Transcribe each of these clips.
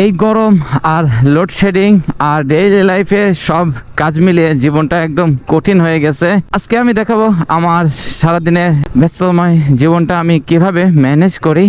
এই গরম আর লোডশেডিং আর ডেইলি লাইফে সব কাজ মিলিয়ে জীবনটা একদম কঠিন হয়ে গেছে। আজকে আমি দেখাবো আমার সারাদিনের ব্যস্তময় জীবনটা আমি কিভাবে ম্যানেজ করি।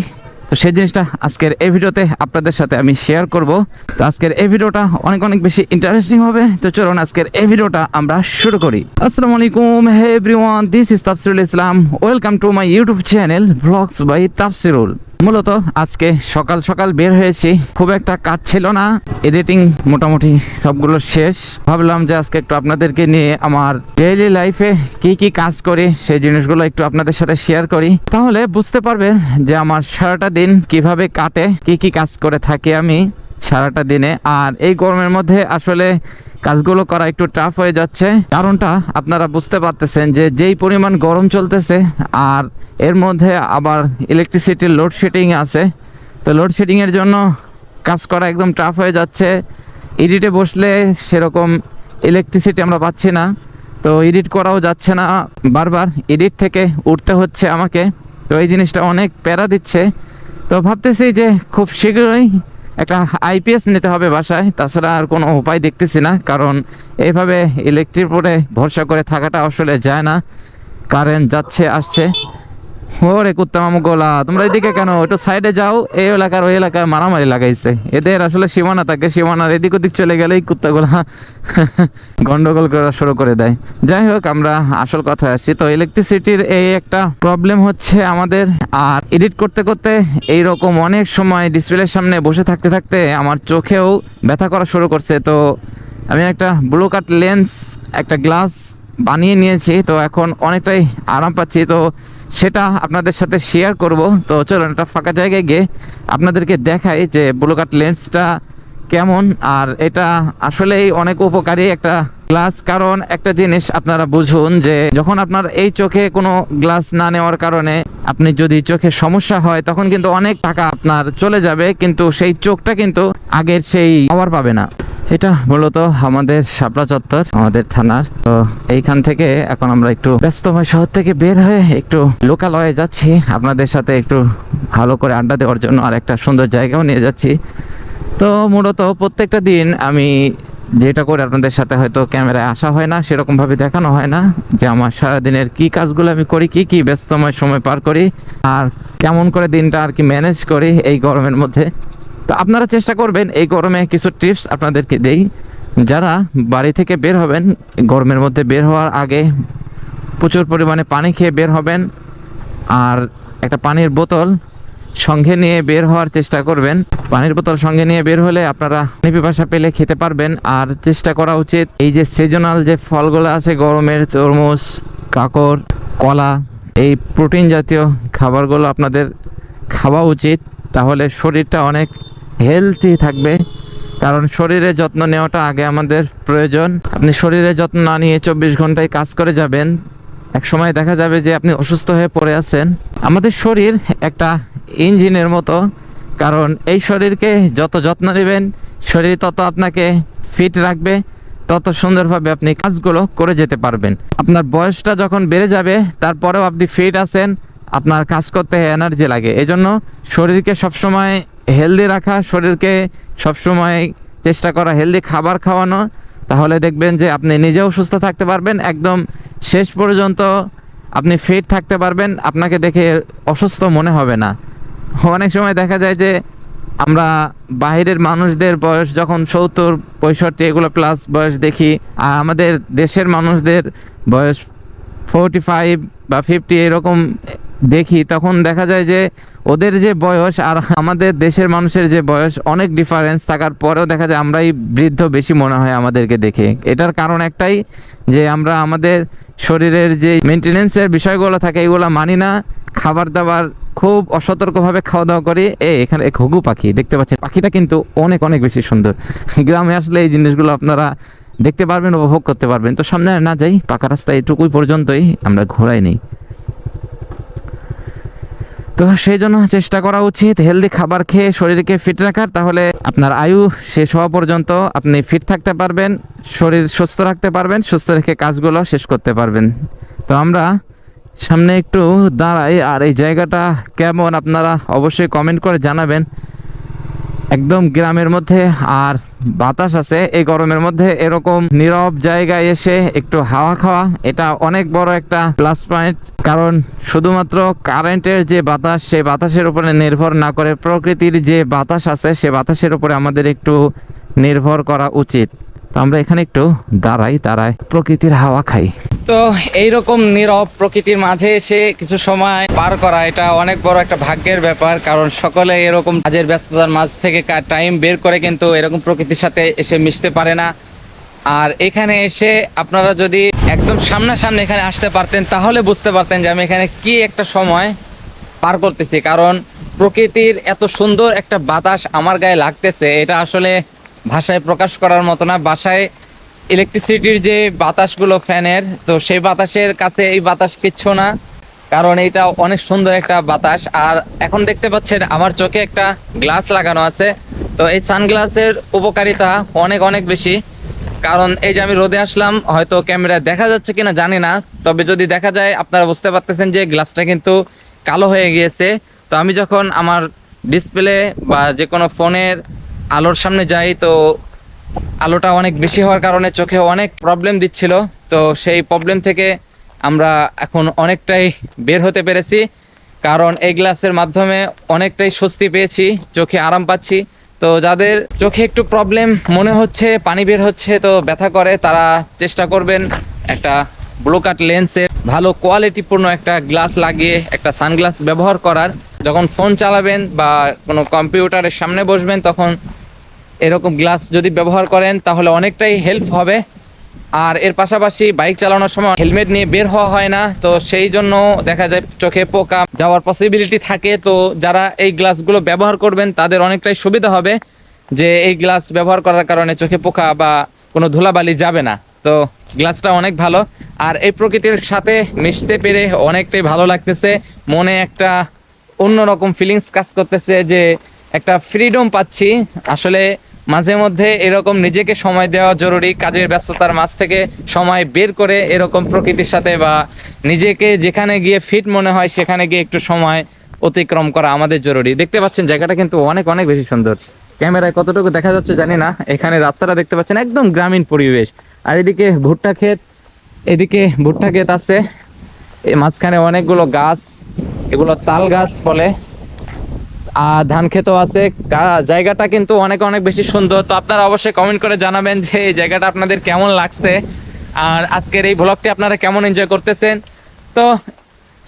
তো সেই জিনিসটা আজকের এই ভিডিওতে আপনাদের সাথে আমি শেয়ার করব। তো আজকের এই ভিডিওটা অনেক অনেক বেশি ইন্টারেস্টিং হবে। তো চলুন আজকের এই ভিডিওটা আমরা শুরু করি। আসসালামু আলাইকুম, হে everyone, this is Tafsirul Islam. Welcome to my YouTube channel vlogs by Tafsirul. মূলত আজকে সকাল সকাল বের হয়েছি, খুব একটা কাজ ছিল না, এডিটিং মোটামুটি সবগুলো শেষ। ভাবলাম যে আজকে একটু আপনাদেরকে নিয়ে আমার ডেইলি লাইফে কি কি কাজ করি সেই জিনিসগুলো একটু আপনাদের সাথে শেয়ার করি, তাহলে বুঝতে পারবেন যে আমার সারাটা দিন কিভাবে কাটে, কি কি কাজ করে থাকি আমি সারাটা দিনে। আর এই গরমের মধ্যে আসলে কাজগুলো করা একটু টাফ হয়ে যাচ্ছে, কারণটা আপনারা বুঝতে পারতেছেন যে যেই পরিমাণ গরম চলতেছে আর এর মধ্যে আবার ইলেকট্রিসিটির লোডশেডিং আছে। তো লোডশেডিংয়ের জন্য কাজ করা একদম টাফ হয়ে যাচ্ছে। এডিটে বসলে সেরকম ইলেকট্রিসিটি আমরা পাচ্ছি না, তো এডিট করাও যাচ্ছে না, বারবার এডিট থেকে উঠতে হচ্ছে আমাকে। তো এই জিনিসটা অনেক প্যারা দিচ্ছে। তো ভাবতেছি যে খুব শীঘ্রই একটা আইপিএস নিতে হবে বাসায়, তাছাড়া আর কোনো উপায় দেখতেছি না। কারণ এইভাবে ইলেকট্রিক উপরে ভরসা করে থাকাটা আসলে যায় না, কারেন্ট যাচ্ছে আসছে। ওরে কুত্তা মামু গোলা, তোমরা এদিকে কেন, একটু সাইডে যাও। এই এলাকার ওই এলাকায় মারামারি লাগাইছে, এদের আসলে সীমানা থাকে, সীমানার এদিক ওদিক চলে গেলেই কুত্তাগুলা গন্ডগোল করা শুরু করে দেয়। যাই হোক, আমরা আসল কথায় আসছি। তো ইলেকট্রিসিটির এই একটা প্রবলেম হচ্ছে আমাদের। আর এডিট করতে করতে এইরকম অনেক সময় ডিসপ্লের সামনে বসে থাকতে থাকতে আমার চোখেও ব্যথা করা শুরু করছে। তো আমি একটা ব্লু কাট লেন্স, একটা গ্লাস বানিয়ে নিয়েছি। তো এখন অনেকটাই আরাম পাচ্ছি, তো সেটা আপনাদের সাথে শেয়ার করব। তো চলুন একটা ফাঁকা জায়গায় গিয়ে আপনাদেরকে দেখাই যে ব্লু কাট লেন্সটা কেমন। আর এটা আসলেই অনেক উপকারী একটা গ্লাস। কারণ একটা জিনিস আপনারা বুঝুন যে যখন আপনার এই চোখে কোনো গ্লাস না নেওয়ার কারণে আপনি যদি চোখে সমস্যা হয়, তখন কিন্তু অনেক টাকা আপনার চলে যাবে, কিন্তু সেই চোখটা কিন্তু আগের সেই পাওয়ার পাবে না। এটা মূলত আমাদের শাপলা চত্বর, আমাদের থানার। তো এইখান থেকে এখন আমরা একটু ব্যস্তময় শহর থেকে বের হয়ে একটু লোকালয়ে যাচ্ছি, আপনাদের সাথে একটু ভালো করে আড্ডা দেওয়ার জন্য। আর একটা সুন্দর জায়গাও নিয়ে যাচ্ছি। তো মূলত প্রত্যেকটা দিন আমি যেটা করে আপনাদের সাথে হয়তো ক্যামেরায় আসা হয় না, সেরকমভাবে দেখানো হয় না যে আমার সারাদিনের কি কাজগুলো আমি করি, কি কি ব্যস্তময় সময় পার করি, আর কেমন করে দিনটা আর কি ম্যানেজ করি এই গরমের মধ্যে। তো আপনারা চেষ্টা করবেন এই গরমে কিছু টিপস আপনাদেরকে দেই। যারা বাড়ি থেকে বের হবেন, গরমের মধ্যে বের হওয়ার আগে প্রচুর পরিমাণে পানি খেয়ে বের হবেন। আর একটা পানির বোতল সঙ্গে নিয়ে বের হওয়ার চেষ্টা করবেন। পানির বোতল সঙ্গে নিয়ে বের হলে আপনারা পানি পিপাসা পেলে খেতে পারবেন। আর চেষ্টা করা উচিত এই যে সিজনাল যে ফলগুলো আছে গরমের, তরমুজ, কাকড়, কলা, এই প্রোটিন জাতীয় খাবারগুলো আপনাদের খাওয়া উচিত, তাহলে শরীরটা অনেক হেলথি থাকবে। কারণ শরীরের যত্ন নেওয়াটা আগে আমাদের প্রয়োজন। আপনি শরীরের যত্ন না নিয়ে 24 ঘন্টায় কাজ করে যাবেন, এক সময় দেখা যাবে যে আপনি অসুস্থ হয়ে পড়ে আছেন। আমাদের শরীর একটা ইঞ্জিনের মতো, কারণ এই শরীরকে যত যত্ন নেবেন, শরীর তত আপনাকে ফিট রাখবে, তত সুন্দরভাবে আপনি কাজগুলো করে যেতে পারবেন। আপনার বয়সটা যখন বেড়ে যাবে, তারপরেও আপনি ফিট আছেন, আপনার কাজ করতে এনার্জি লাগে। এজন্য শরীরকে সবসময় হেলদি রাখা, শরীরকে সবসময় চেষ্টা করা হেলদি খাবার খাওয়ানো, তাহলে দেখবেন যে আপনি নিজেও সুস্থ থাকতে পারবেন, একদম শেষ পর্যন্ত আপনি ফিট থাকতে পারবেন, আপনাকে দেখে অসুস্থ মনে হবে না। অনেক সময় দেখা যায় যে আমরা বাইরের মানুষদের বয়স যখন 70, 65 এগুলো প্লাস বয়স দেখি, আর আমাদের দেশের মানুষদের বয়স 45 বা 50 এরকম দেখি, তখন দেখা যায় যে ওদের যে বয়স আর আমাদের দেশের মানুষের যে বয়স অনেক ডিফারেন্স থাকার পরেও দেখা যায় আমরাই বৃদ্ধ বেশি মনে হয় আমাদেরকে দেখে। এটার কারণ একটাই যে আমরা আমাদের শরীরের যে মেনটেনেন্সের বিষয়গুলো থাকে এগুলো মানি না, খাবার দাবার খুব অসতর্কভাবে খাওয়া দাওয়া করি। এখানে এক ঘুঘু পাখি দেখতে পাচ্ছেন, পাখিটা কিন্তু অনেক অনেক বেশি সুন্দর। গ্রামে আসলে এই জিনিসগুলো আপনারা দেখতে পারবেন, উপভোগ করতে পারবেন। তো সামনে না যাই, পাকা রাস্তা এটুকুই পর্যন্তই আমরা ঘোরাই নেই। তো সেই জন্য চেষ্টা করা উচিত হেলদি খাবার খেয়ে শরীরকে ফিট রাখার, তাহলে আপনার আয়ু শেষ হওয়া পর্যন্ত আপনি ফিট থাকতে পারবেন, শরীর সুস্থ রাখতে পারবেন, সুস্থ রেখে কাজগুলো শেষ করতে পারবেন। তো আমরা সামনে একটু দাঁড়াই, আর এই জায়গাটা কেমন আপনারা অবশ্যই কমেন্ট করে জানাবেন। একদম গ্রামের মধ্যে আর বাতাস আছে। এই গরমের মধ্যে এরকম নীরব জায়গায় এসে একটু হাওয়া খাওয়া, এটা অনেক বড় একটা প্লাস পয়েন্ট। কারণ শুধুমাত্র কারেন্টের যে বাতাস, সেই বাতাসের উপরে নির্ভর না করে প্রকৃতির যে বাতাস আছে সে বাতাসের উপরে আমাদের একটু নির্ভর করা উচিত। তো আমরা এখানে একটু দাঁড়াই প্রকৃতির হাওয়া খাই। তো এইরকম নীরব প্রকৃতির মাঝে এসে কিছু সময় পার করা, এটা অনেক বড় একটা ভাগ্যের ব্যাপার। কারণ সকলে এরকম কাজের ব্যস্ততার মাঝ থেকে টাইম বের করে কিন্তু এরকম প্রকৃতির সাথে এসে মিশতে পারে না। আর এখানে এসে আপনারা যদি একদম সামনাসামনি এখানে আসতে পারতেন তাহলে বুঝতে পারতেন যে আমি এখানে কি একটা সময় পার করতেছি। কারণ প্রকৃতির এত সুন্দর একটা বাতাস আমার গায়ে লাগতেছে, এটা আসলে ভাষায় প্রকাশ করার মতো না। বাসায় ইলেকট্রিসিটির যে বাতাসগুলো ফ্যানের, তো সেই বাতাসের কাছে এই বাতাস কিচ্ছু না। কারণ এটা অনেক সুন্দর একটা বাতাস। আর এখন দেখতে পাচ্ছেন আমার চোখে একটা গ্লাস লাগানো আছে। তো এই সানগ্লাসের উপকারিতা অনেক অনেক বেশি। কারণ এই যে আমি রোদে আসলাম, হয়তো ক্যামেরায় দেখা যাচ্ছে কিনা জানি না, তবে যদি দেখা যায় আপনারা বুঝতে পারতেছেন যে গ্লাসটা কিন্তু কালো হয়ে গিয়েছে। তো আমি যখন আমার ডিসপ্লে বা যে কোনো ফোনের আলোর সামনে যাই, তো আলোটা অনেক বেশি হওয়ার কারণে চোখে অনেক প্রবলেম দিচ্ছিল। তো সেই প্রবলেম থেকে আমরা এখন অনেকটাই বের হতে পেরেছি। কারণ এই গ্লাসের মাধ্যমে অনেকটাই স্বস্তি পেয়েছি, চোখে আরাম পাচ্ছি। তো যাদের চোখে একটু প্রবলেম মনে হচ্ছে, পানি বের হচ্ছে, তো ব্যথা করে, তারা চেষ্টা করবেন একটা ব্লু কাট লেন্সের ভালো কোয়ালিটিপূর্ণ একটা গ্লাস লাগিয়ে একটা সানগ্লাস ব্যবহার করার। যখন ফোন চালাবেন বা কোনো কম্পিউটারের সামনে বসবেন তখন এরকম গ্লাস যদি ব্যবহার করেন তাহলে অনেকটাই হেল্প হবে। আর এর পাশাপাশি বাইক চালানোর সময় হেলমেট নিয়ে বের হওয়া হয় না, তো সেই জন্য দেখা যায় চোখে পোকা যাওয়ার পসিবিলিটি থাকে। তো যারা এই গ্লাসগুলো ব্যবহার করবেন তাদের অনেকটাই সুবিধা হবে যে এই গ্লাস ব্যবহার করার কারণে চোখে পোকা বা কোনো ধুলাবালি যাবে না। তো গ্লাসটা অনেক ভালো। আর এই প্রকৃতির সাথে মিশতে পেরে অনেকটাই ভালো লাগতেছে, মনে একটা অন্যরকম ফিলিংস কাজ করতেছে যে একটা ফ্রিডম পাচ্ছি। আসলে মাঝে মধ্যে এরকম নিজেকে সময় দেওয়া জরুরি, কাজের ব্যস্ততার মাঝ থেকে সময় বের করে এরকম প্রকৃতির সাথে বা নিজেকে যেখানে গিয়ে ফিট মনে হয় সেখানে গিয়ে একটু সময় অতিক্রম করা আমাদের জরুরি। দেখতে পাচ্ছেন জায়গাটা কিন্তু অনেক অনেক বেশি সুন্দর। ক্যামেরায় কতটুকু দেখা যাচ্ছে জানি না। এখানে রাস্তাটা দেখতে পাচ্ছেন একদম গ্রামীণ পরিবেশ। আর এদিকে ভুট্টা ক্ষেত, এদিকে ভুট্টা ক্ষেত আছে, মাঝখানে অনেকগুলো গাছ, এগুলো তাল গাছ বলে। আর ধান ক্ষেতও আছে। জায়গাটা কিন্তু অনেক অনেক বেশি সুন্দর। তো আপনারা অবশ্যই কমেন্ট করে জানাবেন যে এই জায়গাটা আপনাদের কেমন লাগছে আর আজকের এই ব্লগটি আপনারা কেমন এনজয় করতেছেন। তো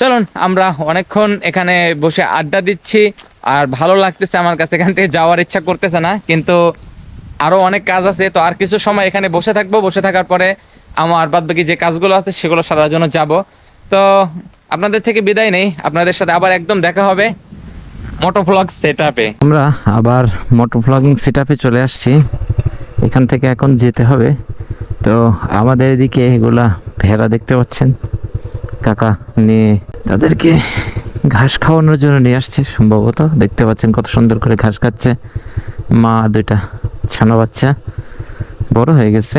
চলুন, আমরা অনেকক্ষণ এখানে বসে আড্ডা দিচ্ছি আর ভালো লাগতেছে আমার কাছে। এখান থেকে যাওয়ার ইচ্ছা করতেছে না, কিন্তু আরও অনেক কাজ আছে। তো আর কিছু সময় এখানে বসে থাকবো, বসে থাকার পরে আমার বাদবাকি যে কাজগুলো আছে সেগুলো সারার জন্য যাব। তো আপনাদের থেকে বিদায় নেই, আপনাদের সাথে আবার একদম দেখা হবে মোটোভ্লগ সেটআপে। আমরা আবার মোটোভ্লগিং সেটআপে চলে আসছি। এখান থেকে এখন যেতে হবে। তো আমাদের এদিকে এগুলা ভেড়া দেখতে পাচ্ছেন, কাকা নিয়ে তাদেরকে ঘাস খাওয়ানোর জন্য নিয়ে আসছে সম্ভবত। দেখতে পাচ্ছেন কত সুন্দর করে ঘাস খাচ্ছে। মা দুইটা ছানা বাচ্চা বড় হয়ে গেছে।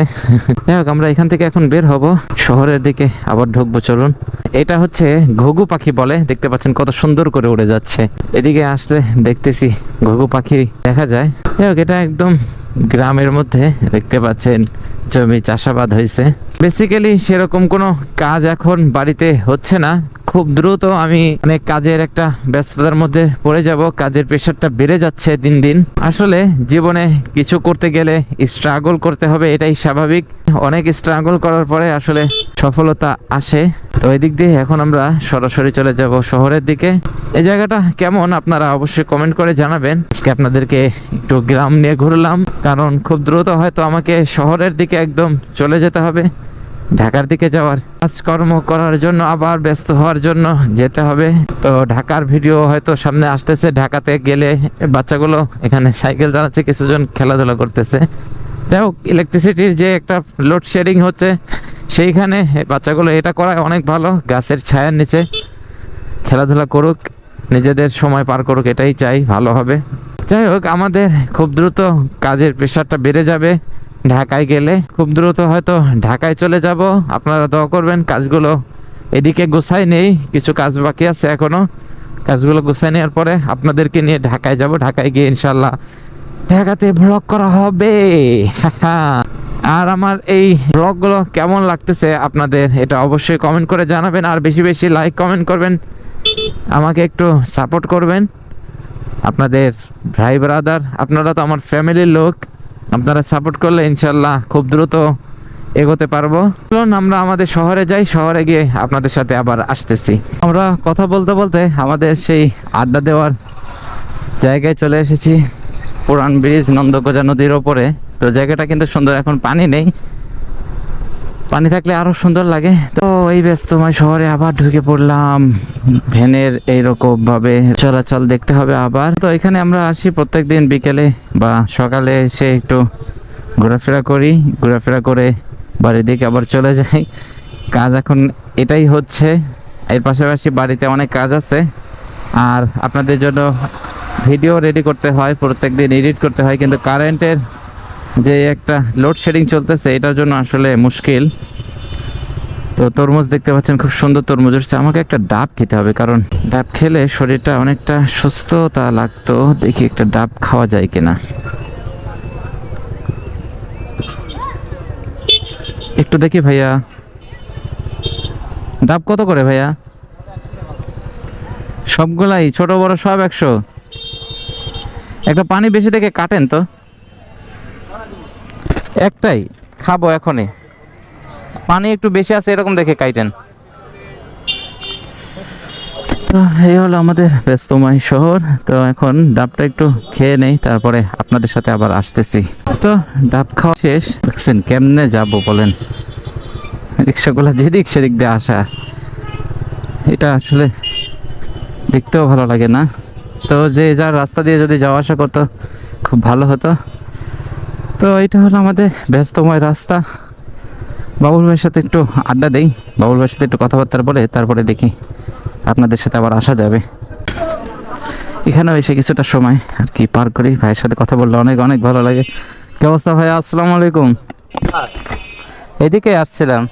যাই হোক, আমরা এখান থেকে এখন বের হব, শহরের দিকে আবার ঢুকবো। চলুন। এটা হচ্ছে ঘুঘু পাখি বলে, দেখতে পাচ্ছেন কত সুন্দর করে উড়ে যাচ্ছে। এদিকে আসলে দেখতেছি ঘুঘু পাখি দেখা যায়। যাই হোক, এটা একদম গ্রামের মধ্যে দেখতে পাচ্ছেন জমি চাষাবাদ হয়েছে। বেসিক্যালি সেরকম কোনো কাজ এখন বাড়িতে হচ্ছে না। খুব দ্রুত আমি অনেক কাজের একটা ব্যস্ততার মধ্যে পড়ে যাব, কাজের প্রেশারটা বেড়ে যাচ্ছে দিন দিন। আসলে জীবনে কিছু করতে গেলে স্ট্রাগল করতে হবে, এটাই স্বাভাবিক। অনেক স্ট্রাগল করার পরে আসলে সফলতা আসে। তো এই দিক দিয়ে এখন আমরা সরাসরি চলে যাব শহরের দিকে। এই জায়গাটা কেমন আপনারা অবশ্যই কমেন্ট করে জানাবেন। আজকে আপনাদেরকে একটু গ্রাম নিয়ে ঘুরলাম, কারণ খুব দ্রুত হয়তো আমাকে শহরের দিকে একদম চলে যেতে হবে। ঢাকার দিকে যাওয়ার কাজকর্ম করার জন্য, আবার ব্যস্ত হওয়ার জন্য যেতে হবে। তো ঢাকার ভিডিও হয়তো সামনে আসতেছে। ঢাকাতে গেলে বাচ্চাগুলো এখানে সাইকেল চালাচ্ছে, কিছুজন খেলাধুলা করতেছে। যাই হোক, ইলেকট্রিসিটির যে একটা লোডশেডিং হচ্ছে সেইখানে বাচ্চাগুলো এটা করা অনেক ভালো। গাছের ছায়ার নিচে খেলাধুলা করুক, নিজেদের সময় পার করুক, এটাই চাই, ভালো হবে। যাই হোক, আমাদের খুব দ্রুত কাজের প্রেশারটা বেড়ে যাবে। ঢাকায় গেলে খুব দ্রুত হয়তো ঢাকায় চলে যাব। আপনারা দোয়া করবেন। কাজগুলো এদিকে গোছাই নেই, কিছু কাজ বাকি আছে এখনো। কাজগুলো গোছাই নেওয়ার পরে আপনাদেরকে নিয়ে ঢাকায় যাব। ঢাকায় গিয়ে ইনশাল্লাহ ঢাকাতে ব্লগ করা হবে। আর আমার এই ব্লগগুলো কেমন লাগতেছে আপনাদের, এটা অবশ্যই কমেন্ট করে জানাবেন, আর বেশি বেশি লাইক কমেন্ট করবেন, আমাকে একটু সাপোর্ট করবেন। আপনাদের ভাই ব্রাদার, আপনারা তো আমার ফ্যামিলির লোক, আপনারা সাপোর্ট করলে ইনশাল্লাহ খুব দ্রুত এগোতে পারবো। চলুন আমরা আমাদের শহরে যাই, শহরে গিয়ে আপনাদের সাথে আবার আসতেছি। আমরা কথা বলতে বলতে আমাদের সেই আড্ডা দেওয়ার জায়গায় চলে এসেছি, পুরান ব্রিজ নন্দগোজা নদীর ওপরে। তো জায়গাটা কিন্তু সুন্দর, এখন পানি নেই, পানি থাকলে আরো সুন্দর লাগে। তো এই ব্যস্তময় শহরে আবার ঢুকে পড়লাম, ভ্যানের এইরকম ভাবে চলাচল দেখতে হবে আবার। তো এখানে আমরা আসি প্রত্যেকদিন বিকেলে বা সকালে এসে একটু ঘোরাফেরা করি, ঘোরাফেরা করে বাড়ির দিকে আবার চলে যাই। কাজ এখন এটাই হচ্ছে, এর পাশাপাশি বাড়িতে অনেক কাজ আছে, আর আপনাদের জন্য ভিডিও রেডি করতে হয়, প্রত্যেকদিন এডিট করতে হয়, কিন্তু কারেন্টের যে একটা লোডশেডিং চলতেছে এটার জন্য আসলে মুশকিল। তো তরমুজ দেখতে পাচ্ছেন, খুব সুন্দর তরমুজ হচ্ছে। আমাকে একটা ডাব খেতে হবে, কারণ ডাব খেলে শরীরটা অনেকটা সুস্থতা লাগতো। দেখি একটা ডাব খাওয়া যায় কিনা, একটু দেখি ভাইয়া। ডাব কত করে ভাইয়া? সবগুলাই ছোট বড় সব 100? একটা পানি বেশি দেখে কাটেন তো, একটাই খাবো এখনই, পানি একটু বেশি আছে এরকম দেখে কাটেন। তো এই হলো আমাদের ব্যস্তময় শহর। তো এখন ডাবটা একটু খেয়ে নেই, তারপরে আপনাদের সাথে আবার আসতেছি। তো ডাব খাওয়া শেষ। দেখছেন কেমনে যাব বলেন, রিক্সাগুলো যেদিক সেদিক দিয়ে আসা, এটা আসলে দেখতেও ভালো লাগে না। তো যে যার রাস্তা দিয়ে যদি যাওয়া আসা করতো খুব ভালো হতো। তো এটা হলো আমাদের ব্যস্তময় রাস্তা। বাবুল ভাইয়ের সাথে একটু আড্ডা দেই, বাবুল ভাইয়ের সাথে একটু কথাবার্তা বলে তারপরে দেখি আপনাদের সাথে আবার আসা যাবে। এখানেও এসে কিছুটা সময় আর কি পার করি, ভাইয়ের সাথে কথা বললে অনেক অনেক ভালো লাগে। কি অবস্থা ভাইয়া? আসসালামু আলাইকুম। এদিকে আসছিলাম,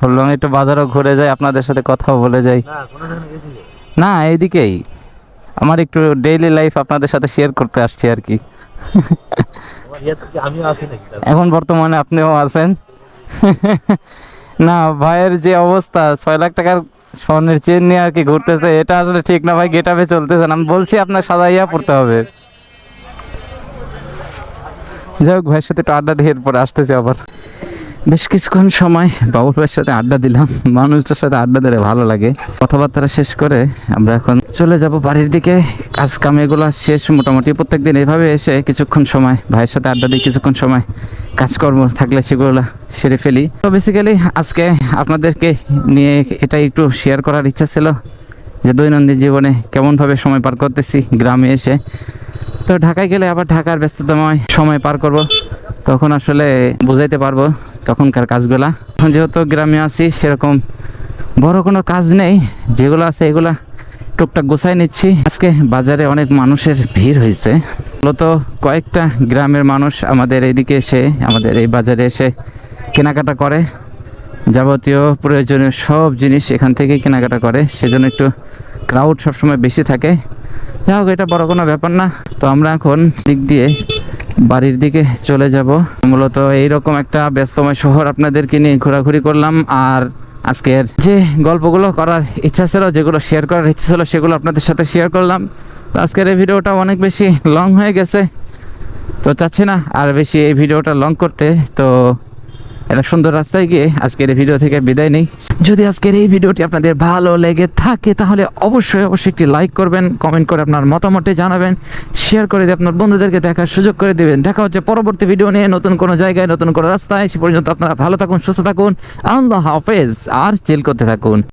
বললাম একটু বাজারও ঘুরে যাই, আপনাদের সাথে কথাও বলে যাই। না এইদিকেই, আমার একটু ডেইলি লাইফ আপনাদের সাথে শেয়ার করতে আসছি আর কি। এখন বর্তমানে আপনিও আছেন। না ভাইয়ের যে অবস্থা, 6 লাখ টাকার স্বর্ণের চেন নিয়ে আর কি ঘুরতেছে, এটা আসলে ঠিক না ভাই। গেটাপে চলতেছেন, আমি বলছি আপনার সাদাইয়া পড়তে হবে। যাই হোক, ভাইয়ের সাথে একটু আড্ডা দিয়ে এরপরে আসতেছি আবার। বেশ কিছুক্ষণ সময় বাবুল ভাইয়ের সাথে আড্ডা দিলাম, মানুষটার সাথে আড্ডা দিলে ভালো লাগে। কথাবার্তা শেষ করে আমরা এখন চলে যাব বাড়ির দিকে। কাজ কাম এগুলো শেষ মোটামুটি, প্রত্যেকদিন এভাবে এসে কিছুক্ষণ সময় ভাইয়ের সাথে আড্ডা দিই, কিছুক্ষণ সময় কাজকর্ম থাকলে সেগুলো সেরে ফেলি। তো বেসিক্যালি আজকে আপনাদেরকে নিয়ে এটাই একটু শেয়ার করার ইচ্ছা ছিল, যে দৈনন্দিন জীবনে কেমনভাবে সময় পার করতেছি গ্রামে এসে। তো ঢাকায় গেলে আবার ঢাকার ব্যস্ততময় সময় পার করব, তখন আসলে বুঝাইতে পারবো তখনকার কাজগুলা। এখন যেহেতু গ্রামে আছি, সেরকম বড় কোনো কাজ নেই, যেগুলো আছে এগুলা টুকটাক গোছাই নিচ্ছি। আজকে বাজারে অনেক মানুষের ভিড় হয়েছে, মূলত কয়েকটা গ্রামের মানুষ আমাদের এইদিকে এসে, আমাদের এই বাজারে এসে কেনাকাটা করে, যাবতীয় প্রয়োজনীয় সব জিনিস এখান থেকে কেনাকাটা করে, সেজন্য একটু ক্রাউড সবসময় বেশি থাকে। যাই হোক, এটা বড় কোনো ব্যাপার না। তো আমরা এখন দিক দিয়ে বাড়ির দিকে চলে যাব। মূলত এইরকম একটা ব্যস্তময় শহর আপনাদেরকে নিয়ে ঘোরাঘুরি করলাম, আর আজকের যে গল্পগুলো করার ইচ্ছা ছিল, যেগুলো শেয়ার করার ইচ্ছা ছিল, সেগুলো আপনাদের সাথে শেয়ার করলাম। তো আজকের এই ভিডিওটা অনেক বেশি লং হয়ে গেছে, তো চাচ্ছি না আর বেশি এই ভিডিওটা লং করতে। তো একটা সুন্দর রাস্তায় গিয়ে আজকের এই ভিডিও থেকে বিদায় নেই। যদি আজকের এই ভিডিওটি আপনাদের ভালো লেগে থাকে তাহলে অবশ্যই একটি লাইক করবেন, কমেন্ট করে আপনার মতামতটি জানাবেন, শেয়ার করে দিয়ে আপনার বন্ধুদেরকে দেখার সুযোগ করে দেবেন। দেখা হচ্ছে পরবর্তী ভিডিও নিয়ে, নতুন কোনো জায়গায়, নতুন কোনো রাস্তায়। সে পর্যন্ত আপনারা ভালো থাকুন, সুস্থ থাকুন, আল্লাহ হাফেজ, আর চিল করতে থাকুন।